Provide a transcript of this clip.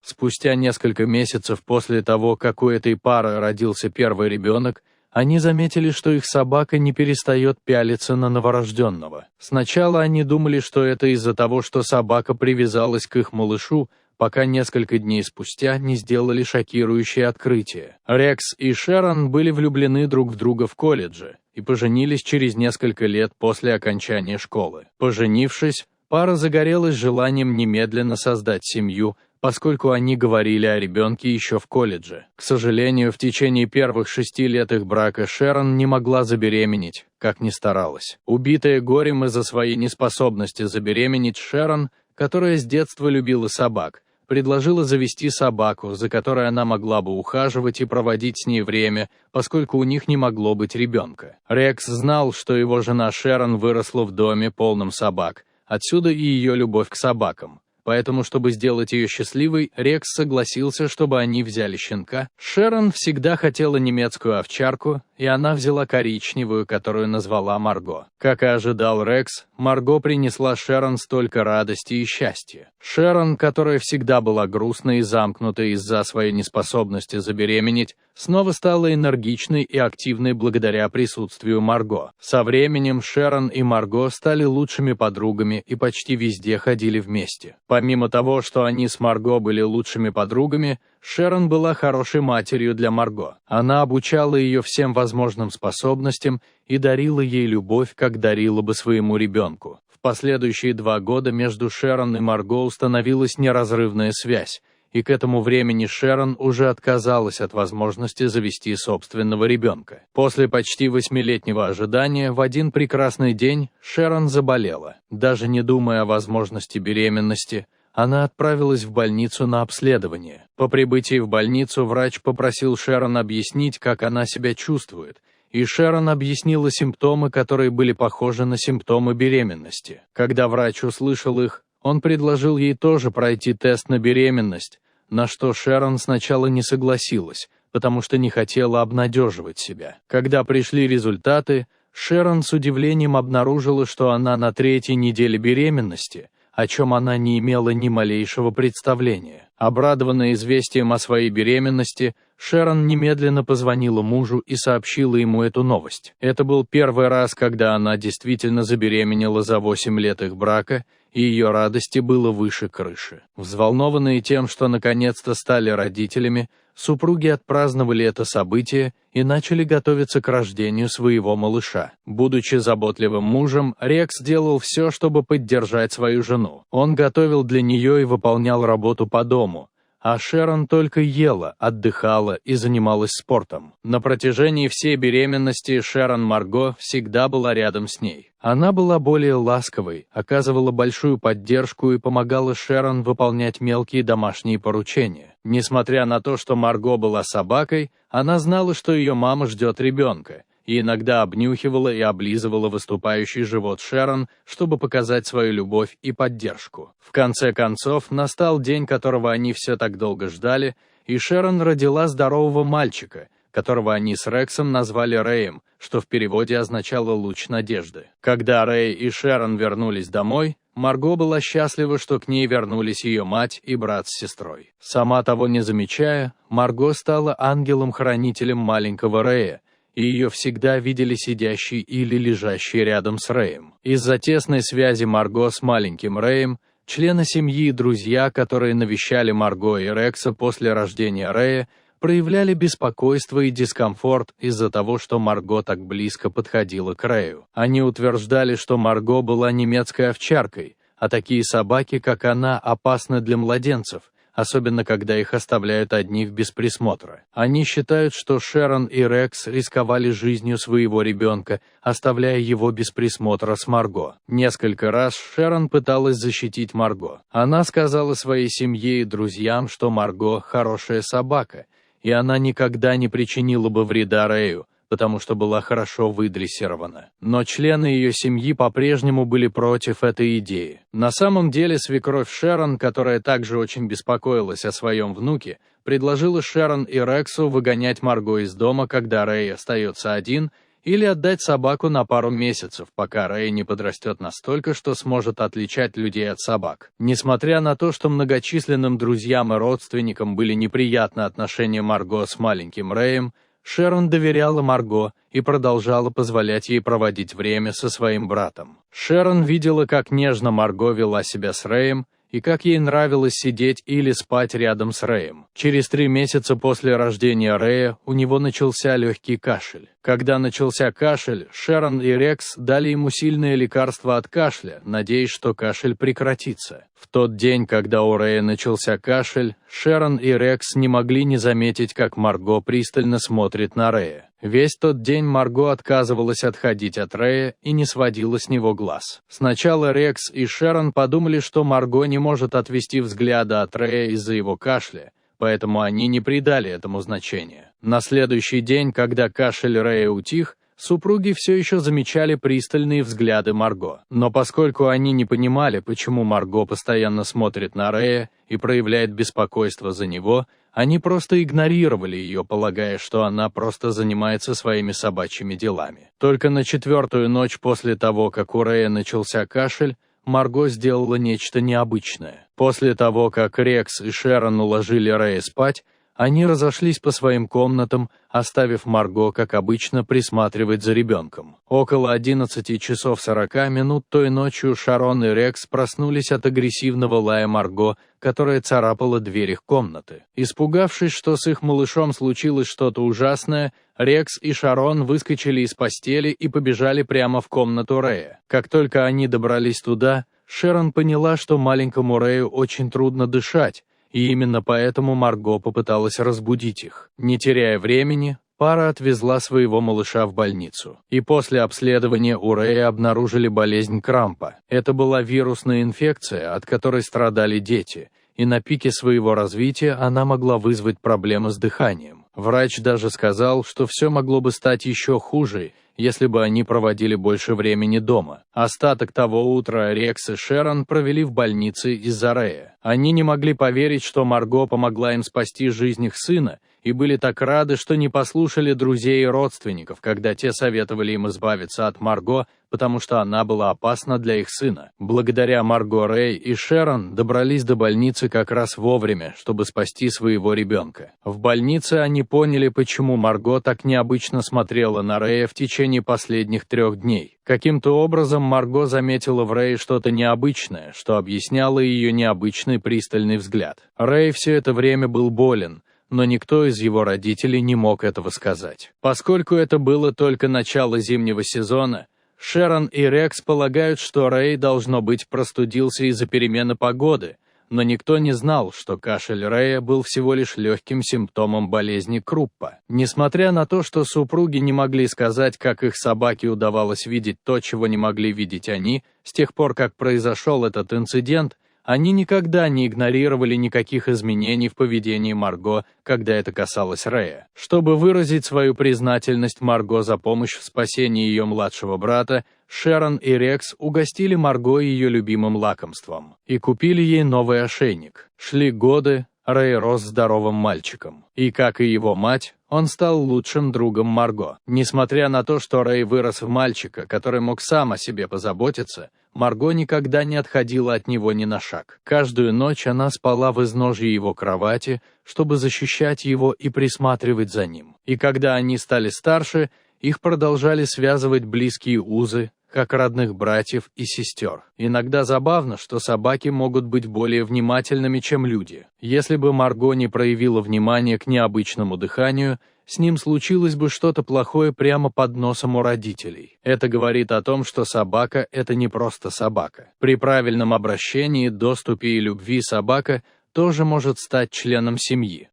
Спустя несколько месяцев после того, как у этой пары родился первый ребенок, они заметили, что их собака не перестает пялиться на новорожденного. Сначала они думали, что это из-за того, что собака привязалась к их малышу, пока несколько дней спустя не сделали шокирующее открытие. Рекс и Шерон были влюблены друг в друга в колледже и поженились через несколько лет после окончания школы. Поженившись, пара загорелась желанием немедленно создать семью, поскольку они говорили о ребенке еще в колледже. К сожалению, в течение первых 6 лет их брака Шерон не могла забеременеть, как ни старалась. Убитая горем из-за своей неспособности забеременеть, Шерон, которая с детства любила собак, предложила завести собаку, за которой она могла бы ухаживать и проводить с ней время, поскольку у них не могло быть ребенка. Рекс знал, что его жена Шерон выросла в доме, полном собак, отсюда и ее любовь к собакам. Поэтому, чтобы сделать ее счастливой, Рекс согласился, чтобы они взяли щенка. Шерон всегда хотела немецкую овчарку, и она взяла коричневую, которую назвала Марго. Как и ожидал Рекс, Марго принесла Шерон столько радости и счастья. Шерон, которая всегда была грустной и замкнутой из-за своей неспособности забеременеть, снова стала энергичной и активной благодаря присутствию Марго. Со временем Шерон и Марго стали лучшими подругами и почти везде ходили вместе. Помимо того, что они с Марго были лучшими подругами, Шерон была хорошей матерью для Марго. Она обучала ее всем возможным способностям и дарила ей любовь, как дарила бы своему ребенку. В последующие 2 года между Шерон и Марго установилась неразрывная связь, и к этому времени Шерон уже отказалась от возможности завести собственного ребенка. После почти 8-летнего ожидания в один прекрасный день Шерон заболела. Даже не думая о возможности беременности, она отправилась в больницу на обследование. По прибытии в больницу врач попросил Шерон объяснить, как она себя чувствует, и Шерон объяснила симптомы, которые были похожи на симптомы беременности. Когда врач услышал их, он предложил ей тоже пройти тест на беременность, на что Шерон сначала не согласилась, потому что не хотела обнадеживать себя. Когда пришли результаты, Шерон с удивлением обнаружила, что она на 3-й неделе беременности, о чем она не имела ни малейшего представления. Обрадованная известием о своей беременности, Шерон немедленно позвонила мужу и сообщила ему эту новость. Это был первый раз, когда она действительно забеременела за 8 лет их брака, и ее радости было выше крыши. Взволнованные тем, что наконец-то стали родителями, супруги отпраздновали это событие и начали готовиться к рождению своего малыша. Будучи заботливым мужем, Рекс делал все, чтобы поддержать свою жену. Он готовил для нее и выполнял работу по дому, а Шерон только ела, отдыхала и занималась спортом. На протяжении всей беременности Шерон Марго всегда была рядом с ней. Она была более ласковой, оказывала большую поддержку и помогала Шерон выполнять мелкие домашние поручения. Несмотря на то, что Марго была собакой, она знала, что ее мама ждет ребенка, и иногда обнюхивала и облизывала выступающий живот Шерон, чтобы показать свою любовь и поддержку. В конце концов, настал день, которого они все так долго ждали, и Шерон родила здорового мальчика, которого они с Рексом назвали Рэем, что в переводе означало «луч надежды». Когда Рэй и Шерон вернулись домой, Марго была счастлива, что к ней вернулись ее мать и брат с сестрой. Сама того не замечая, Марго стала ангелом-хранителем маленького Рэя, и ее всегда видели сидящей или лежащей рядом с Рэем. Из-за тесной связи Марго с маленьким Рэем, члены семьи и друзья, которые навещали Марго и Рекса после рождения Рэя, проявляли беспокойство и дискомфорт из-за того, что Марго так близко подходила к Рэю. Они утверждали, что Марго была немецкой овчаркой, а такие собаки, как она, опасны для младенцев, особенно когда их оставляют одних без присмотра. Они считают, что Шерон и Рекс рисковали жизнью своего ребенка, оставляя его без присмотра с Марго. Несколько раз Шерон пыталась защитить Марго. Она сказала своей семье и друзьям, что Марго хорошая собака, и она никогда не причинила бы вреда Рэю, потому что была хорошо выдрессирована. Но члены ее семьи по-прежнему были против этой идеи. На самом деле свекровь Шерон, которая также очень беспокоилась о своем внуке, предложила Шерон и Рексу выгонять Марго из дома, когда Рэй остается один, или отдать собаку на пару месяцев, пока Рэй не подрастет настолько, что сможет отличать людей от собак. Несмотря на то, что многочисленным друзьям и родственникам были неприятны отношения Марго с маленьким Рэем, Шерон доверяла Марго и продолжала позволять ей проводить время со своим братом. Шерон видела, как нежно Марго вела себя с Рэем, и как ей нравилось сидеть или спать рядом с Рэем. Через 3 месяца после рождения Рэя у него начался легкий кашель. Когда начался кашель, Шерон и Рекс дали ему сильное лекарство от кашля, надеясь, что кашель прекратится. В тот день, когда у Рэя начался кашель, Шерон и Рекс не могли не заметить, как Марго пристально смотрит на Рэя. Весь тот день Марго отказывалась отходить от Рэя и не сводила с него глаз. Сначала Рекс и Шерон подумали, что Марго не может отвести взгляда от Рэя из-за его кашля, поэтому они не придали этому значения. На следующий день, когда кашель Рэя утих, супруги все еще замечали пристальные взгляды Марго. Но поскольку они не понимали, почему Марго постоянно смотрит на Рэя и проявляет беспокойство за него, они просто игнорировали ее, полагая, что она просто занимается своими собачьими делами. Только на 4-ю ночь после того, как у Рэя начался кашель, Марго сделала нечто необычное. После того, как Рекс и Шерон уложили Рэя спать, они разошлись по своим комнатам, оставив Марго, как обычно, присматривать за ребенком. Около 11 часов 40 минут той ночью Шерон и Рекс проснулись от агрессивного лая Марго, которая царапала дверь их комнаты. Испугавшись, что с их малышом случилось что-то ужасное, Рекс и Шерон выскочили из постели и побежали прямо в комнату Рэя. Как только они добрались туда, Шерон поняла, что маленькому Рэю очень трудно дышать, и именно поэтому Марго попыталась разбудить их. Не теряя времени, пара отвезла своего малыша в больницу. И после обследования у Рэя обнаружили болезнь Крампа. Это была вирусная инфекция, от которой страдали дети, и на пике своего развития она могла вызвать проблемы с дыханием. Врач даже сказал, что все могло бы стать еще хуже, если бы они проводили больше времени дома. Остаток того утра Рекс и Шерон провели в больнице из-за Рэя. Они не могли поверить, что Марго помогла им спасти жизнь их сына, и были так рады, что не послушали друзей и родственников, когда те советовали им избавиться от Марго, потому что она была опасна для их сына. Благодаря Марго Рэй и Шерон добрались до больницы как раз вовремя, чтобы спасти своего ребенка. В больнице они поняли, почему Марго так необычно смотрела на Рэя в течение последних 3 дней. Каким-то образом Марго заметила в Рэе что-то необычное, что объясняло ее необычный пристальный взгляд. Рэй все это время был болен, но никто из его родителей не мог этого сказать. Поскольку это было только начало зимнего сезона, Шерон и Рекс полагают, что Рэй, должно быть, простудился из-за перемены погоды, но никто не знал, что кашель Рэя был всего лишь легким симптомом болезни Круппа. Несмотря на то, что супруги не могли сказать, как их собаке удавалось видеть то, чего не могли видеть они, с тех пор, как произошел этот инцидент, они никогда не игнорировали никаких изменений в поведении Марго, когда это касалось Рэя. Чтобы выразить свою признательность Марго за помощь в спасении ее младшего брата, Шерон и Рекс угостили Марго ее любимым лакомством и купили ей новый ошейник. Шли годы, Рэй рос здоровым мальчиком. И, как и его мать, он стал лучшим другом Марго. Несмотря на то, что Рэй вырос в мальчика, который мог сам о себе позаботиться, Марго никогда не отходила от него ни на шаг. Каждую ночь она спала в изножье его кровати, чтобы защищать его и присматривать за ним. И когда они стали старше, их продолжали связывать близкие узы, как родных братьев и сестер. Иногда забавно, что собаки могут быть более внимательными, чем люди. Если бы Марго не проявила внимания к необычному дыханию, с ним случилось бы что-то плохое прямо под носом у родителей. Это говорит о том, что собака – это не просто собака. При правильном обращении, доступе и любви собака тоже может стать членом семьи.